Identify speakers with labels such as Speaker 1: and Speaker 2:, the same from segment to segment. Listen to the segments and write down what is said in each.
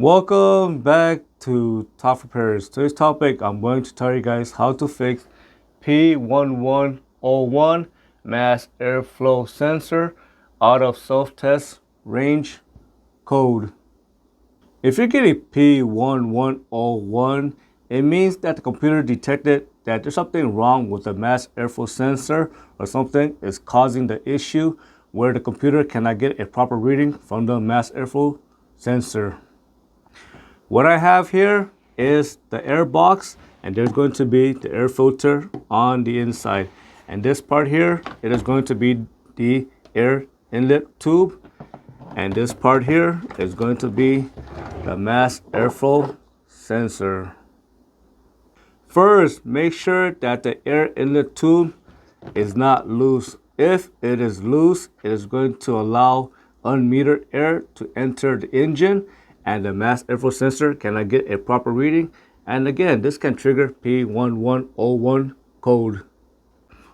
Speaker 1: Welcome back to Top Repairs. Today's topic, I'm going to tell you guys how to fix P011 mass airflow sensor out of self-test range code. If you're getting P011, it means that the computer detected that there's something wrong with the mass airflow sensor, or something is causing the issue where the computer cannot get a proper reading from the mass airflow sensor. What I have here is the air box, and there's going to be the air filter on the inside. And this part here, it is going to be the air inlet tube. And this part here is going to be the mass airflow sensor. First, make sure that the air inlet tube is not loose. If it is loose, it is going to allow unmetered air to enter the engine, and the mass airflow sensor cannot get a proper reading. And again, this can trigger P011 code.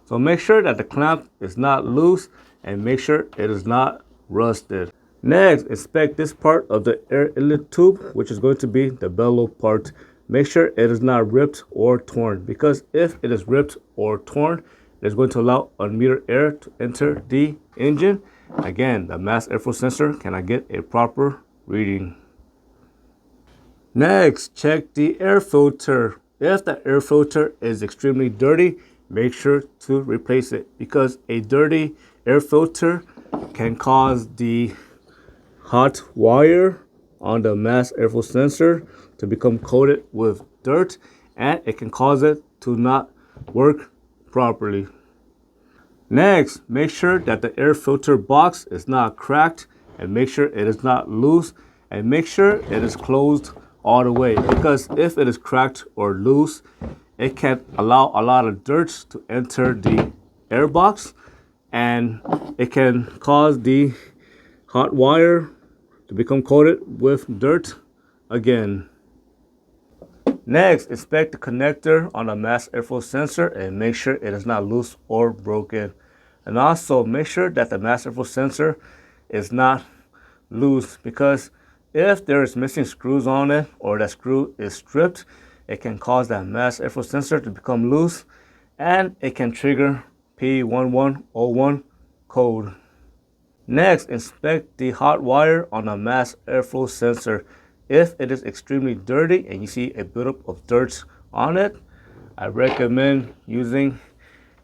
Speaker 1: So make sure that the clamp is not loose and make sure it is not rusted. Next, inspect this part of the air inlet tube, which is going to be the bellow part. Make sure it is not ripped or torn, because if it is ripped or torn, it is going to allow unmetered air to enter the engine. Again, the mass airflow sensor cannot get a proper reading. Next, check the air filter. If the air filter is extremely dirty, make sure to replace it, because a dirty air filter can cause the hot wire on the mass airflow sensor to become coated with dirt, and it can cause it to not work properly. Next, make sure that the air filter box is not cracked, and make sure it is not loose, and make sure it is closed all the way, because if it is cracked or loose, it can allow a lot of dirt to enter the air box, and it can cause the hot wire to become coated with dirt again. Next, inspect the connector on the mass airflow sensor and make sure it is not loose or broken. And also make sure that the mass airflow sensor is not loose, because if there is missing screws on it, or that screw is stripped, it can cause that mass airflow sensor to become loose, and it can trigger P011 code. Next, inspect the hot wire on the mass airflow sensor. If it is extremely dirty and you see a buildup of dirt on it, I recommend using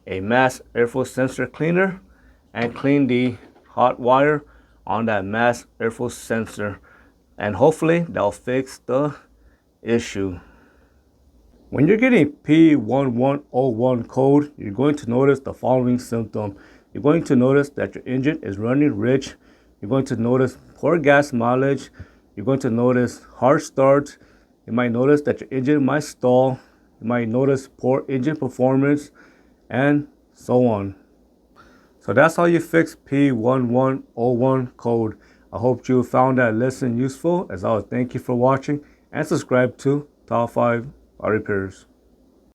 Speaker 1: a mass airflow sensor cleaner and clean the hot wire on that mass airflow sensor, and hopefully that'll fix the issue. When you're getting P011 code, you're going to notice the following symptom. You're going to notice that your engine is running rich. You're going to notice poor gas mileage. You're going to notice hard start. You might notice that your engine might stall. You might notice poor engine performance, and so on. So that's how you fix P011 code. I hope you found that lesson useful. As always, thank you for watching, and subscribe to Top 5 Auto Repairs.